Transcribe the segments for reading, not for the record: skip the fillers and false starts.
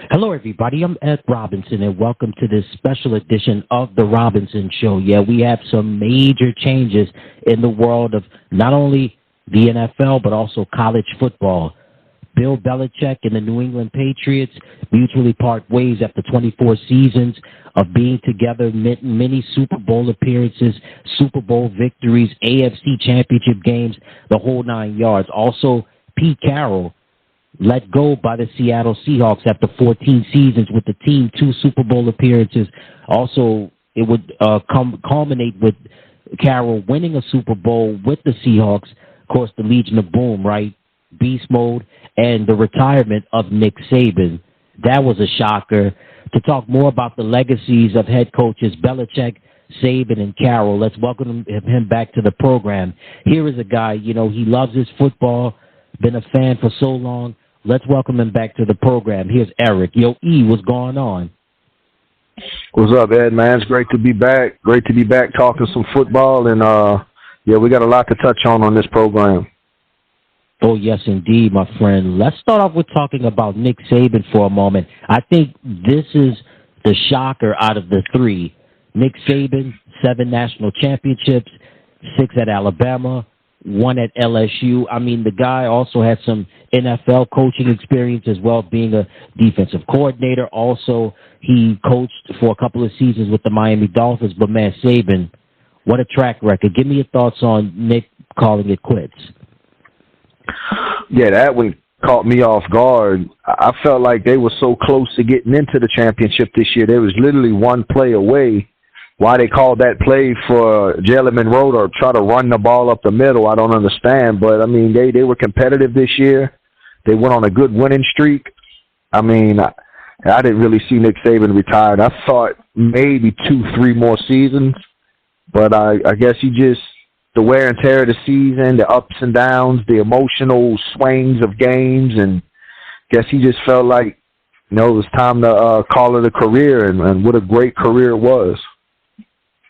Hello, everybody. I'm Ed Robinson, and welcome to this special edition of The Robinson Show. Yeah, we have some major changes in the world of not only the NFL, but also college football. Bill Belichick and the New England Patriots mutually part ways after 24 seasons of being together, many Super Bowl appearances, Super Bowl victories, AFC championship games, the whole nine yards. Also, Pete Carroll let go by the Seattle Seahawks after 14 seasons with the team, two Super Bowl appearances. Also, it would culminate with Carroll winning a Super Bowl with the Seahawks. Of course, the Legion of Boom, right? Beast mode, and the retirement of Nick Saban. That was a shocker. To talk more about the legacies of head coaches Belichick, Saban, and Carroll, let's welcome him back to the program. Here is a guy, he loves his football, been a fan for so long. Let's welcome him back to the program. Here's Eric. Yo, E, what's going on? What's up, Ed, man? It's great to be back. Great to be back talking some football. And, we got a lot to touch on this program. Oh, yes, indeed, my friend. Let's start off with talking about Nick Saban for a moment. I think this is the shocker out of the three. Nick Saban, 7 national championships, 6 at Alabama, 1 at LSU. I mean, the guy also had some NFL coaching experience as well, being a defensive coordinator. Also, he coached for a couple of seasons with the Miami Dolphins. But, man, Saban, what a track record. Give me your thoughts on Nick calling it quits. Yeah, that one caught me off guard. I felt like they were so close to getting into the championship this year. There was literally one play away. Why they called that play for Jalen Monroe or try to run the ball up the middle, I don't understand. But, I mean, they were competitive this year. They went on a good winning streak. I mean, I didn't really see Nick Saban retired. I thought maybe 2-3 more seasons. But I guess the wear and tear of the season, the ups and downs, the emotional swings of games, and guess he just felt like, it was time to call it a career, and what a great career it was.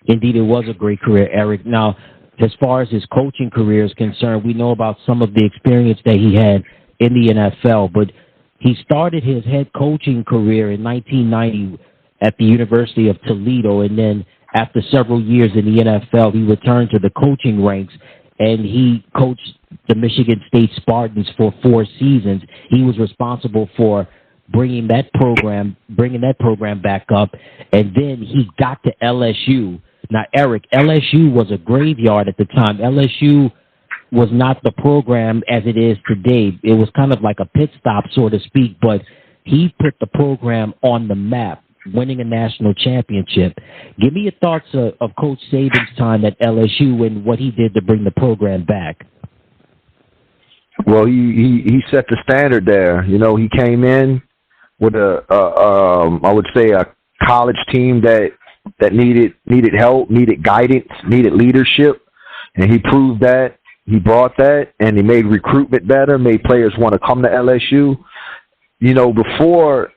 Indeed, it was a great career, Eric. Now, as far as his coaching career is concerned, we know about some of the experience that he had in the NFL, but he started his head coaching career in 1990 at the University of Toledo, and then after several years in the NFL, he returned to the coaching ranks, and he coached the Michigan State Spartans for 4 seasons. He was responsible for bringing that program back up, and then he got to LSU. Now, Eric, LSU was a graveyard at the time. LSU was not the program as it is today. It was kind of like a pit stop, so to speak, but he put the program on the map, winning a national championship. Give me your thoughts of Coach Saban's time at LSU and what he did to bring the program back. Well, he set the standard there. He came in with I would say a college team that needed help, needed guidance, needed leadership, and he proved that. He brought that, and he made recruitment better, made players want to come to LSU. Before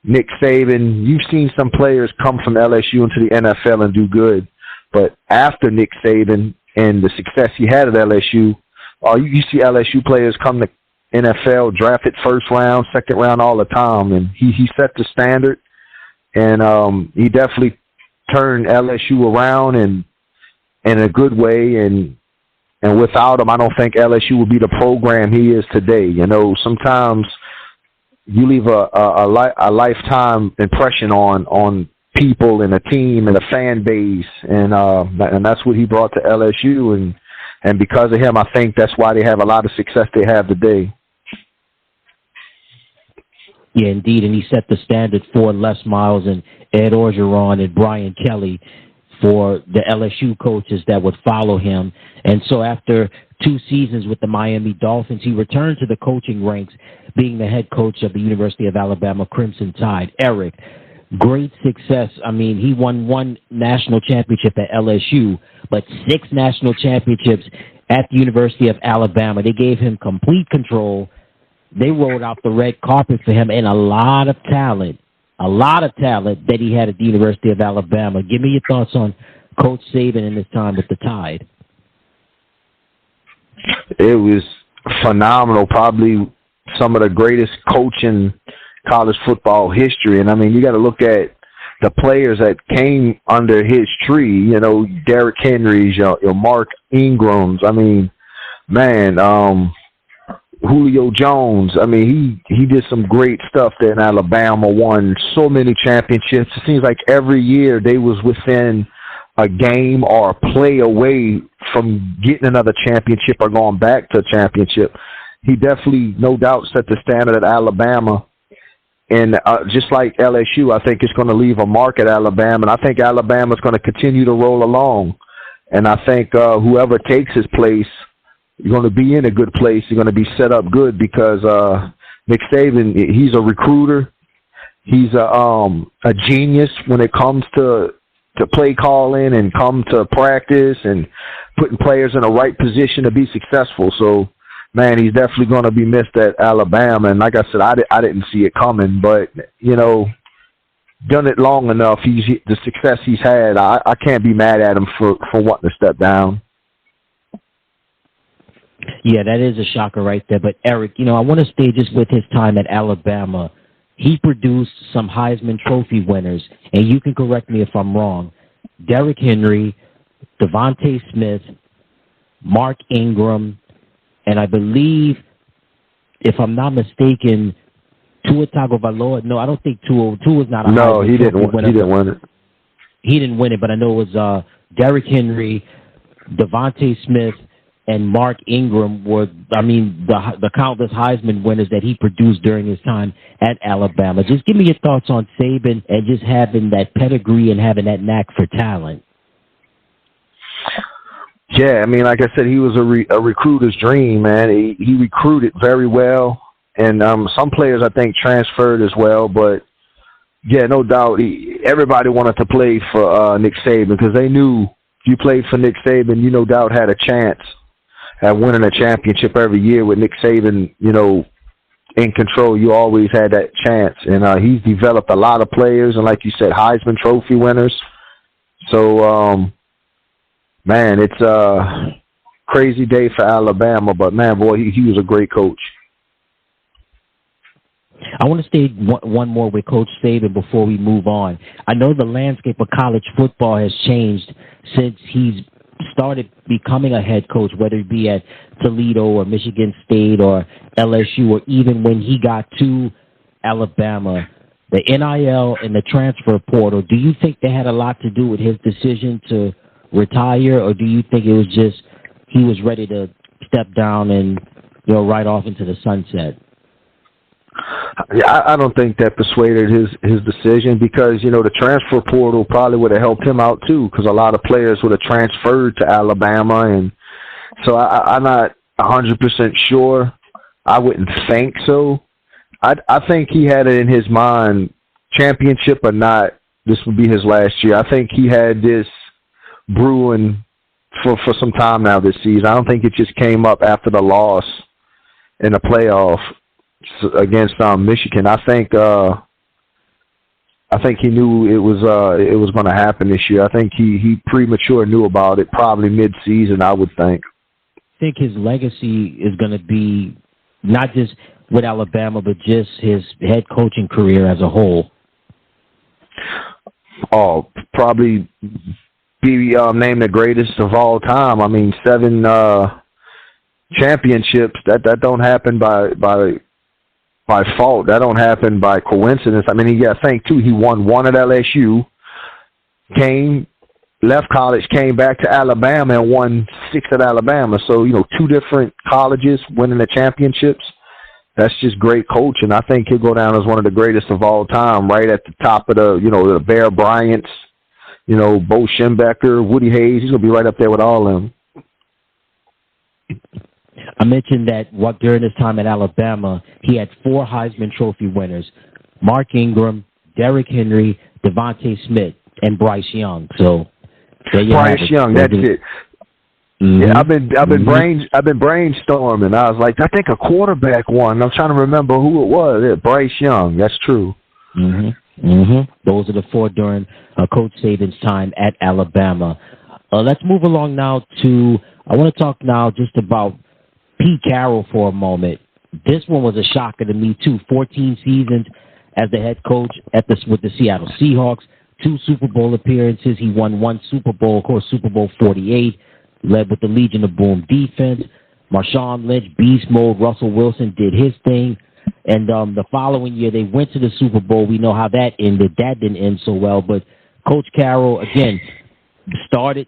Nick Saban, you've seen some players come from LSU into the NFL and do good, but after Nick Saban and the success he had at LSU, you see LSU players come to NFL, drafted first round, second round all the time, and he set the standard, and he definitely turned LSU around and in a good way, and without him, I don't think LSU would be the program he is today. Sometimes you leave a lifetime impression on people and a team and a fan base, and that's what he brought to LSU, and because of him, I think that's why they have a lot of success they have today. Yeah, indeed, and he set the standard for Les Miles and Ed Orgeron and Brian Kelly for the LSU coaches that would follow him. And so after 2 seasons with the Miami Dolphins, he returned to the coaching ranks, being the head coach of the University of Alabama Crimson Tide. Eric, great success. I mean, he won 1 national championship at LSU, but 6 national championships at the University of Alabama. They gave him complete control. They rolled out the red carpet for him, and a lot of talent that he had at the University of Alabama. Give me your thoughts on Coach Saban and his time with the Tide. It was phenomenal, probably some of the greatest coaching college football history. And I mean, you got to look at the players that came under his tree. You know, Derrick Henry's, your Mark Ingrams. I mean, man, Julio Jones. I mean, he did some great stuff there in Alabama. Won so many championships. It seems like every year they was within a game or a play away from getting another championship or going back to a championship. He definitely, no doubt, set the standard at Alabama. And just like LSU, I think it's going to leave a mark at Alabama. And I think Alabama's going to continue to roll along. And I think whoever takes his place, you're going to be in a good place. You're going to be set up good because Nick Saban, he's a recruiter. He's a genius when it comes to play calling and come to practice and putting players in the right position to be successful. So, man, he's definitely going to be missed at Alabama. And like I said, I didn't see it coming, but, you know, done it long enough. The success he's had, I can't be mad at him for wanting to step down. Yeah, that is a shocker right there. But, Eric, you know, I want to stay just with his time at Alabama. He produced some Heisman Trophy winners, and you can correct me if I'm wrong. Derrick Henry, Devontae Smith, Mark Ingram, and I believe, if I'm not mistaken, Tua Tagovailoa. No, I don't think Tua was not a No, Heisman he Trophy didn't. winner. He didn't win it. He didn't win it, but I know it was Derrick Henry, Devontae Smith, and Mark Ingram were, I mean, the countless Heisman winners that he produced during his time at Alabama. Just give me your thoughts on Saban and just having that pedigree and having that knack for talent. Yeah, I mean, like I said, he was a recruiter's dream, man. He recruited very well, and some players, I think, transferred as well. But, yeah, no doubt, everybody wanted to play for Nick Saban because they knew if you played for Nick Saban, you no doubt had a chance at winning a championship every year with Nick Saban, you know, in control. You always had that chance. And he's developed a lot of players, and like you said, Heisman Trophy winners. So, man, it's a crazy day for Alabama. But, man, boy, he was a great coach. I want to stay one more with Coach Saban before we move on. I know the landscape of college football has changed since he's started becoming a head coach, whether it be at Toledo or Michigan State or LSU, or even when he got to Alabama. The NIL and the transfer portal, do you think they had a lot to do with his decision to retire, or do you think it was just he was ready to step down and, you know, right off into the sunset? Yeah, I don't think that persuaded his decision because, you know, the transfer portal probably would have helped him out too because a lot of players would have transferred to Alabama. And so I'm not 100% sure. I wouldn't think so. I think he had it in his mind, championship or not, this would be his last year. I think he had this brewing for some time now this season. I don't think it just came up after the loss in the playoff against Michigan. I think he knew it was going to happen this year. I think he premature knew about it probably mid-season, I would think. I think his legacy is going to be not just with Alabama, but just his head coaching career as a whole. Oh, probably be named the greatest of all time. I mean, 7 championships, that don't happen by fault. That don't happen by coincidence. I mean, you got to think, too, he won 1 at LSU, left college, came back to Alabama, and won 6 at Alabama. So, you know, 2 different colleges winning the championships. That's just great coaching. I think he'll go down as one of the greatest of all time, right at the top of the Bear Bryants, you know, Bo Schembechler, Woody Hayes. He's going to be right up there with all of them. I mentioned that during his time at Alabama, he had 4 Heisman Trophy winners: Mark Ingram, Derrick Henry, Devontae Smith, and Bryce Young. So there you Bryce have it. Young, that's it. Mm-hmm. Yeah, I've been brainstorming. I was like, I think a quarterback won. I'm trying to remember who it was. Yeah, Bryce Young. That's true. Mm-hmm. Mm-hmm. Those are the 4 during Coach Saban's time at Alabama. Let's move along now to. I want to talk now just about Pete Carroll for a moment. This one was a shocker to me, too. 14 seasons. as the head coach with the Seattle Seahawks. 2 Super Bowl appearances. He won 1 Super Bowl, of course, Super Bowl 48, led with the Legion of Boom defense. Marshawn Lynch, beast mode. Russell Wilson did his thing. And the following year, they went to the Super Bowl. We know how that ended. That didn't end so well. But Coach Carroll, again,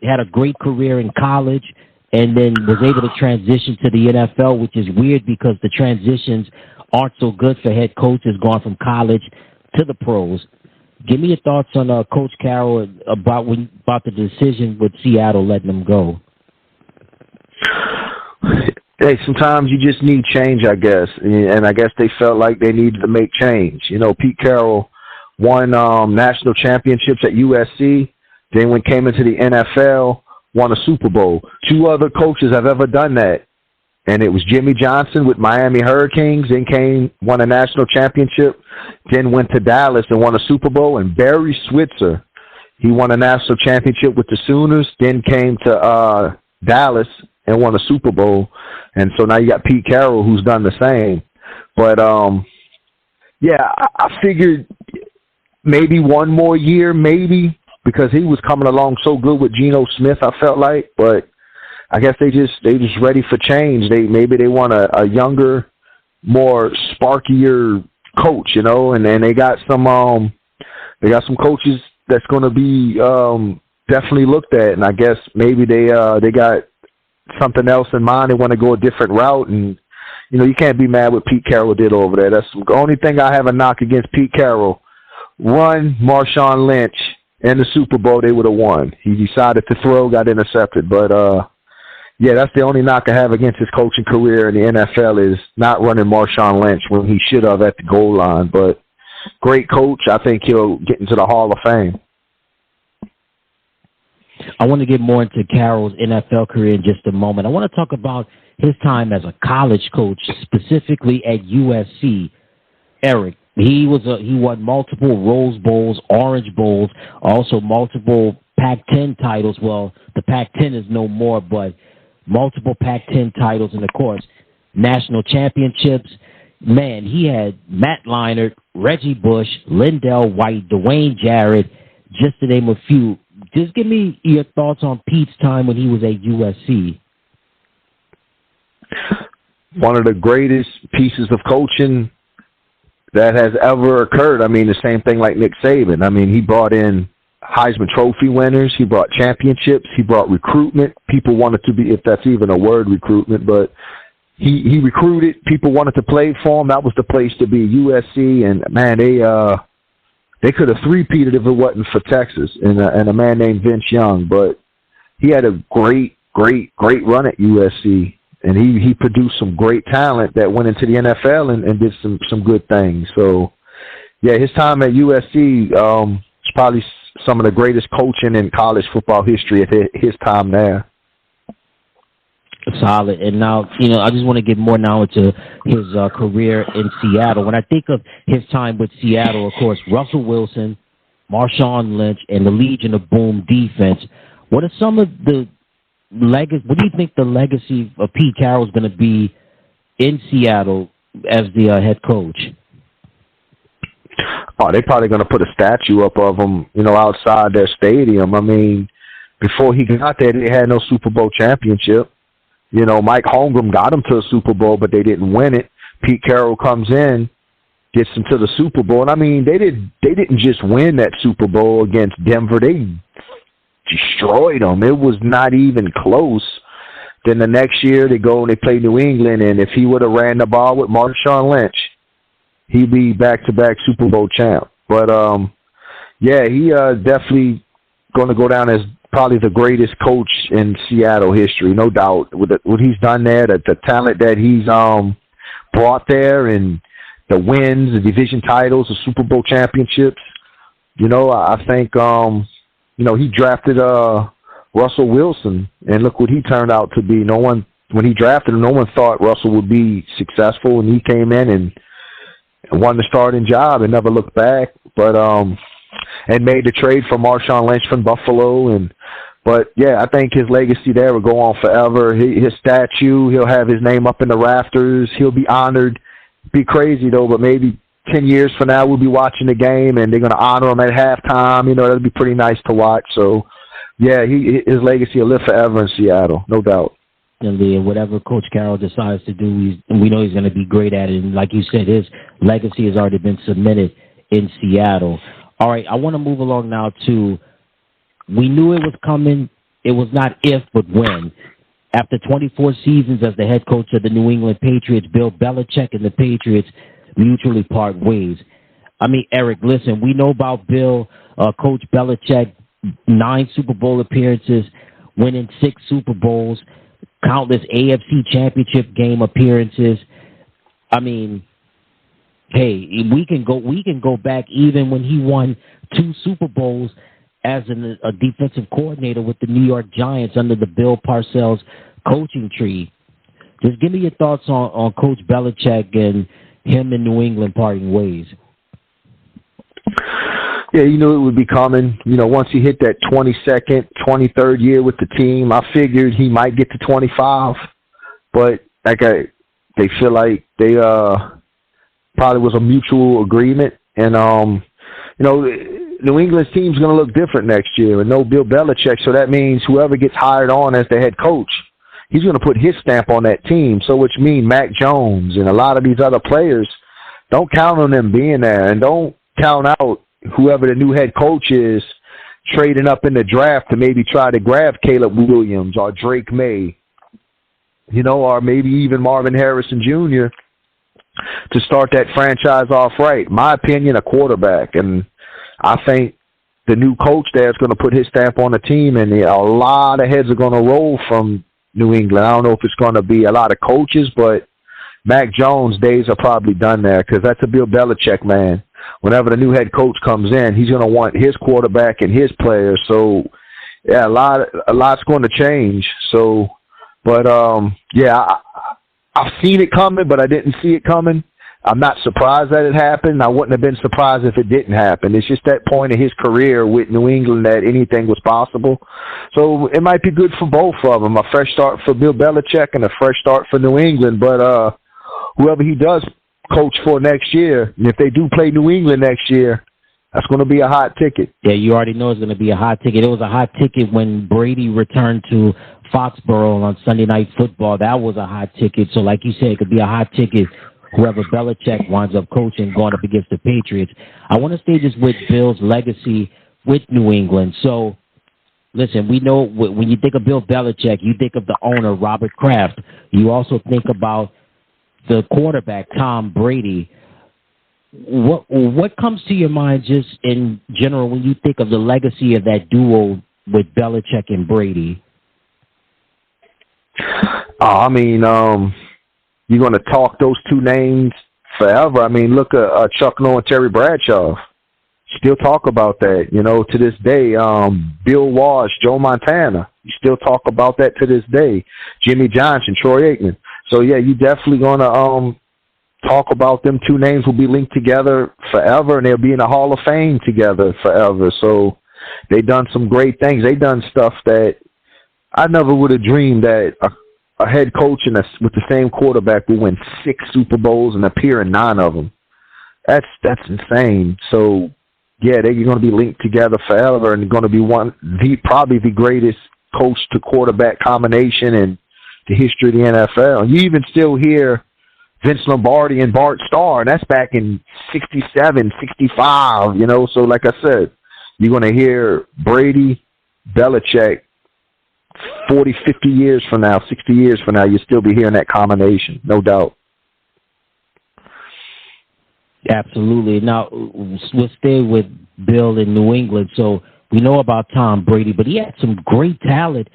had a great career in college, and then was able to transition to the NFL, which is weird because the transitions aren't so good for head coaches going from college to the pros. Give me your thoughts on Coach Carroll about the decision with Seattle letting him go. Hey, sometimes you just need change, I guess, and I guess they felt like they needed to make change. You know, Pete Carroll won national championships at USC. Then when came into the NFL, won a Super Bowl. 2 other coaches have ever done that, and it was Jimmy Johnson with Miami Hurricanes, then won a national championship, then went to Dallas and won a Super Bowl, and Barry Switzer, he won a national championship with the Sooners, then came to Dallas and won a Super Bowl, and so now you got Pete Carroll who's done the same. But, yeah, I figured maybe 1 more year, maybe, because he was coming along so good with Geno Smith, I felt like, but I guess they just ready for change. Maybe they want a younger, more sparkier coach, you know, and then they got some coaches that's going to be definitely looked at, and I guess maybe they got something else in mind. They want to go a different route, and you know, you can't be mad what Pete Carroll did over there. That's the only thing I have a knock against Pete Carroll. Run Marshawn Lynch in the Super Bowl, they would have won. He decided to throw, got intercepted. But, yeah, that's the only knock I have against his coaching career in the NFL is not running Marshawn Lynch when he should have at the goal line. But great coach. I think he'll get into the Hall of Fame. I want to get more into Carroll's NFL career in just a moment. I want to talk about his time as a college coach, specifically at USC. Eric, he won multiple Rose Bowls, Orange Bowls, also multiple Pac-10 titles. Well, the Pac-10 is no more, but multiple Pac-10 titles, and of course, national championships. Man, he had Matt Leinart, Reggie Bush, Lindell White, Dwayne Jarrett, just to name a few. Just give me your thoughts on Pete's time when he was at USC. One of the greatest pieces of coaching that has ever occurred. I mean, the same thing like Nick Saban. I mean, he brought in Heisman Trophy winners. He brought championships. He brought recruitment. People wanted to be, if that's even a word, recruitment, but he recruited. People wanted to play for him. That was the place to be, USC. And, man, they could have three-peated if it wasn't for Texas and a man named Vince Young. But he had a great run at USC. And he produced some great talent that went into the NFL and did some good things. So, yeah, his time at USC is probably some of the greatest coaching in college football history at his time there. Solid. And now, I just want to get more now into his career in Seattle. When I think of his time with Seattle, of course, Russell Wilson, Marshawn Lynch, and the Legion of Boom defense, what are some of the what do you think the legacy of Pete Carroll is going to be in Seattle as the head coach? Oh, they're probably going to put a statue up of him, outside their stadium. I mean, before he got there, they had no Super Bowl championship. Mike Holmgren got them to a Super Bowl, but they didn't win it. Pete Carroll comes in, gets them to the Super Bowl. And, I mean, they didn't just win that Super Bowl against Denver. They destroyed them. It was not even close. Then the next year they go and they play New England, and if he would have ran the ball with Marshawn Lynch, he'd be back-to-back Super Bowl champ. But, yeah, he definitely going to go down as probably the greatest coach in Seattle history, no doubt. With what he's done there, the talent that he's brought there, and the wins, the division titles, the Super Bowl championships, I think he drafted Russell Wilson, and look what he turned out to be. When he drafted him, no one thought Russell would be successful, and he came in and won the starting job and never looked back. But and made the trade for Marshawn Lynch from Buffalo, but yeah, I think his legacy there will go on forever. His statue, he'll have his name up in the rafters. He'll be honored. Be crazy though, but maybe 10 years from now, we'll be watching the game, and they're going to honor him at halftime. You know, that'll be pretty nice to watch. So, yeah, his legacy will live forever in Seattle, no doubt. And whatever Coach Carroll decides to do, we know he's going to be great at it. And like you said, his legacy has already been cemented in Seattle. All right, I want to move along now to, we knew it was coming. It was not if, but when. After 24 seasons as the head coach of the New England Patriots, Bill Belichick and the Patriots mutually part ways. I mean, Eric, listen, we know about Bill, Coach Belichick, 9 Super Bowl appearances, winning 6 Super Bowls, countless AFC Championship game appearances. I mean, hey, we can go back even when he won 2 Super Bowls as a defensive coordinator with the New York Giants under the Bill Parcells coaching tree. Just give me your thoughts on Coach Belichick and him in New England parting ways. Yeah, you knew it would be coming. You know, once he hit that 22nd, 23rd year with the team, I figured he might get to 25. But they feel like they probably was a mutual agreement. And, you know, New England's team's going to look different next year. And no Bill Belichick, so that means whoever gets hired on as the head coach, he's going to put his stamp on that team. So which means Mac Jones and a lot of these other players, don't count on them being there. And don't count out whoever the new head coach is trading up in the draft to maybe try to grab Caleb Williams or Drake May, you know, or maybe even Marvin Harrison Jr. to start that franchise off right. My opinion, a quarterback. And I think the new coach there is going to put his stamp on the team, and a lot of heads are going to roll from New England. I don't know if it's going to be a lot of coaches, but Mac Jones' days are probably done there because that's a Bill Belichick man. Whenever the new head coach comes in, he's going to want his quarterback and his players. So, yeah, a lot's going to change. So, but, yeah, I've seen it coming, but I didn't see it coming. I'm not surprised that it happened. I wouldn't have been surprised if it didn't happen. It's just that point in his career with New England that anything was possible. So it might be good for both of them, a fresh start for Bill Belichick and a fresh start for New England. But whoever he does coach for next year, and if they do play New England next year, that's going to be a hot ticket. Yeah, you already know it's going to be a hot ticket. It was a hot ticket when Brady returned to Foxborough on Sunday Night Football. That was a hot ticket. So like you said, it could be a hot ticket whoever Belichick winds up coaching going up against the Patriots. I want to stay just with Bill's legacy with New England. So, listen, we know when you think of Bill Belichick, you think of the owner, Robert Kraft. You also think about the quarterback, Tom Brady. What comes to your mind just in general when you think of the legacy of that duo with Belichick and Brady? I mean, you're going to talk those two names forever. I mean, look at Chuck Noll and Terry Bradshaw. Still talk about that, you know, to this day. Bill Walsh, Joe Montana. You still talk about that to this day. Jimmy Johnson, Troy Aikman. So, yeah, you definitely going to talk about them. Two names will be linked together forever, and they'll be in the Hall of Fame together forever. So they done some great things. They done stuff that I never would have dreamed that a head coach with the same quarterback will win 6 Super Bowls and appear in 9 of them. That's insane. So, yeah, they're going to be linked together forever and going to be probably the greatest coach-to-quarterback combination in the history of the NFL. You even still hear Vince Lombardi and Bart Starr, and that's back in 67, 65, you know. So, like I said, you're going to hear Brady, Belichick, 40, 50 years from now, 60 years from now, you'll still be hearing that combination, no doubt. Absolutely. Now, we'll stay with Bill in New England. So we know about Tom Brady, but he had some great talent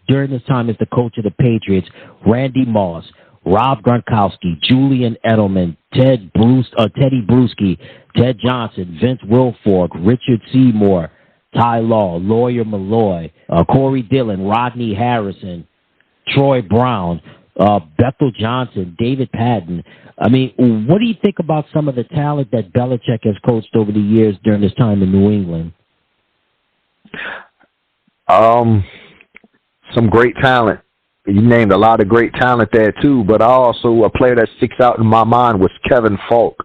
during his time as the coach of the Patriots. Randy Moss, Rob Gronkowski, Julian Edelman, Teddy Bruschi, Ted Johnson, Vince Wilfork, Richard Seymour, Ty Law, Lawyer Malloy, Corey Dillon, Rodney Harrison, Troy Brown, Bethel Johnson, David Patton. I mean, what do you think about some of the talent that Belichick has coached over the years during his time in New England? Some great talent. You named a lot of great talent there, too, but also a player that sticks out in my mind was Kevin Falk.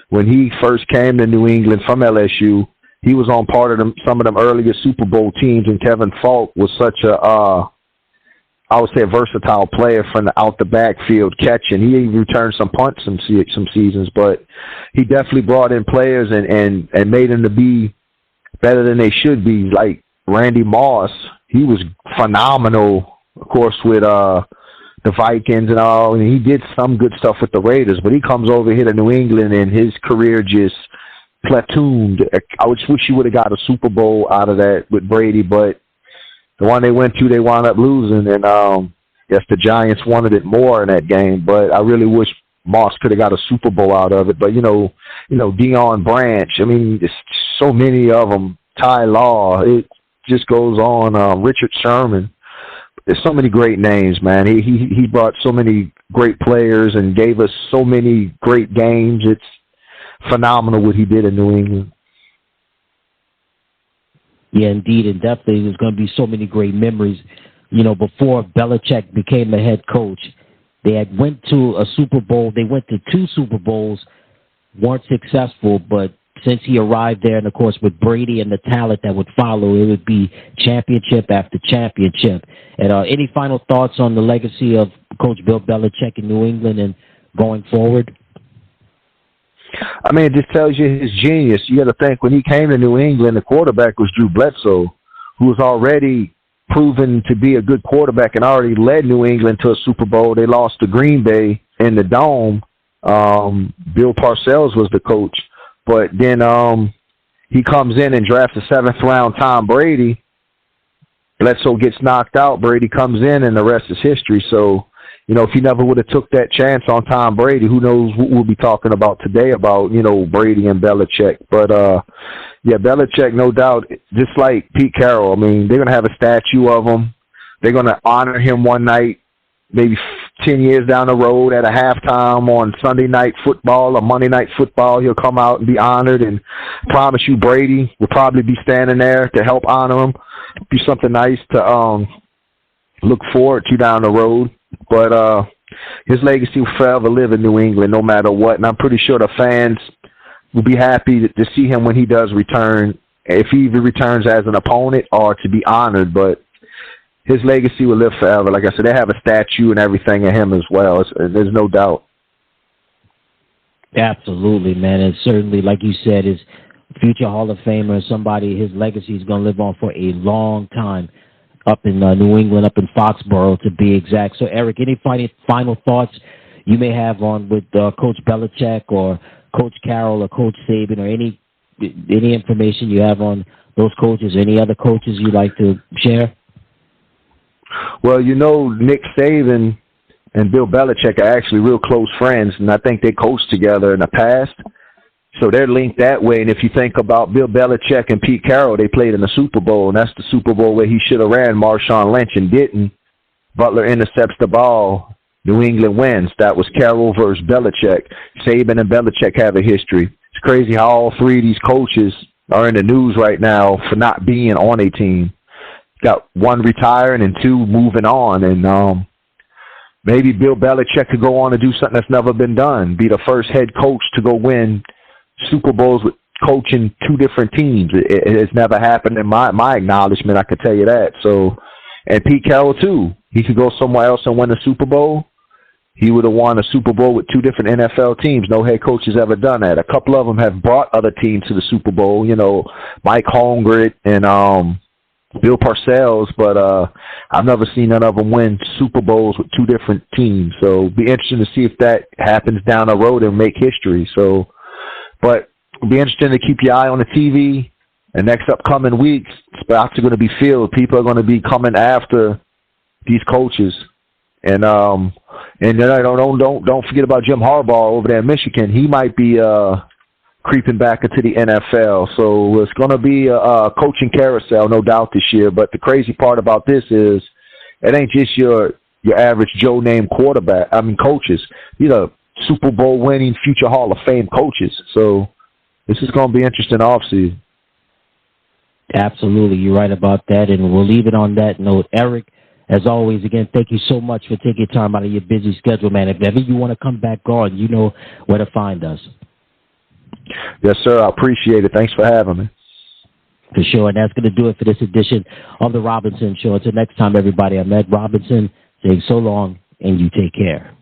when he first came to New England from LSU, he was on part of some of them earlier Super Bowl teams, and Kevin Falk was such a I would say a versatile player from out the backfield catching. He even returned some punts some seasons, but he definitely brought in players and made them to be better than they should be. Like Randy Moss, he was phenomenal, of course, with the Vikings and all, and he did some good stuff with the Raiders, but he comes over here to New England and his career just platooned. I wish he would have got a Super Bowl out of that with Brady, but the one they went to, they wound up losing, and guess the Giants wanted it more in that game. But I really wish Moss could have got a Super Bowl out of it. But you know, Deion Branch. I mean, there's so many of them. Ty Law. It just goes on. Richard Sherman. There's so many great names, man. He brought so many great players and gave us so many great games. It's phenomenal what he did in New England. Yeah, indeed, and definitely there's going to be so many great memories. You know, before Belichick became a head coach, they had went to a Super Bowl. They went to 2 Super Bowls, weren't successful, but since he arrived there, and of course with Brady and the talent that would follow, it would be championship after championship. And any final thoughts on the legacy of Coach Bill Belichick in New England and going forward? I mean, it just tells you his genius. You got to think, when he came to New England, the quarterback was Drew Bledsoe, who was already proven to be a good quarterback and already led New England to a Super Bowl. They lost to Green Bay in the Dome. Bill Parcells was the coach. But then he comes in and drafts a 7th-round Tom Brady. Bledsoe gets knocked out. Brady comes in, and the rest is history. So, you know, if he never would have took that chance on Tom Brady, who knows what we'll be talking about today about, you know, Brady and Belichick. But, yeah, Belichick, no doubt, just like Pete Carroll. I mean, they're going to have a statue of him. They're going to honor him one night, maybe 10 years down the road at a halftime on Sunday Night Football or Monday Night Football. He'll come out and be honored, and promise you Brady will probably be standing there to help honor him. Be something nice to look forward to down the road. But his legacy will forever live in New England no matter what, and I'm pretty sure the fans will be happy to see him when he does return, if he even returns as an opponent or to be honored. But his legacy will live forever. Like I said, they have a statue and everything of him as well. There's no doubt. Absolutely, man. And certainly, like you said, is future Hall of Famer, somebody, his legacy is going to live on for a long time up in New England, up in Foxborough to be exact. So, Eric, any final thoughts you may have on with Coach Belichick or Coach Carroll or Coach Saban, or any information you have on those coaches, any other coaches you'd like to share? Well, you know, Nick Saban and Bill Belichick are actually real close friends, and I think they coached together in the past. So they're linked that way. And if you think about Bill Belichick and Pete Carroll, they played in the Super Bowl, and that's the Super Bowl where he should have ran Marshawn Lynch and didn't. Butler intercepts the ball. New England wins. That was Carroll versus Belichick. Saban and Belichick have a history. It's crazy how all 3 of these coaches are in the news right now for not being on a team. Got 1 retiring and 2 moving on. And maybe Bill Belichick could go on and do something that's never been done, be the first head coach to go win Super Bowls with coaching 2 different teams. It has never happened in my acknowledgement, I can tell you that. So, and Pete Carroll, too. He could go somewhere else and win a Super Bowl. He would have won a Super Bowl with 2 different NFL teams. No head coach has ever done that. A couple of them have brought other teams to the Super Bowl, you know, Mike Holmgren and Bill Parcells, but I've never seen none of them win Super Bowls with 2 different teams. So it'll be interesting to see if that happens down the road and make history. So, but it'll be interesting to keep your eye on the TV. And next upcoming weeks, spots are going to be filled. People are going to be coming after these coaches. And don't forget about Jim Harbaugh over there in Michigan. He might be creeping back into the NFL. So it's going to be a coaching carousel, no doubt, this year. But the crazy part about this is it ain't just your average Joe name coaches. These are Super Bowl winning, future Hall of Fame coaches. So this is going to be interesting offseason. Absolutely. You're right about that. And we'll leave it on that note. Eric, as always, again, thank you so much for taking time out of your busy schedule, man. If ever you want to come back on, you know where to find us. Yes, sir. I appreciate it. Thanks for having me. For sure. And that's going to do it for this edition of The Robinson Show. Until next time, everybody, I'm Ed Robinson saying so long, and you take care.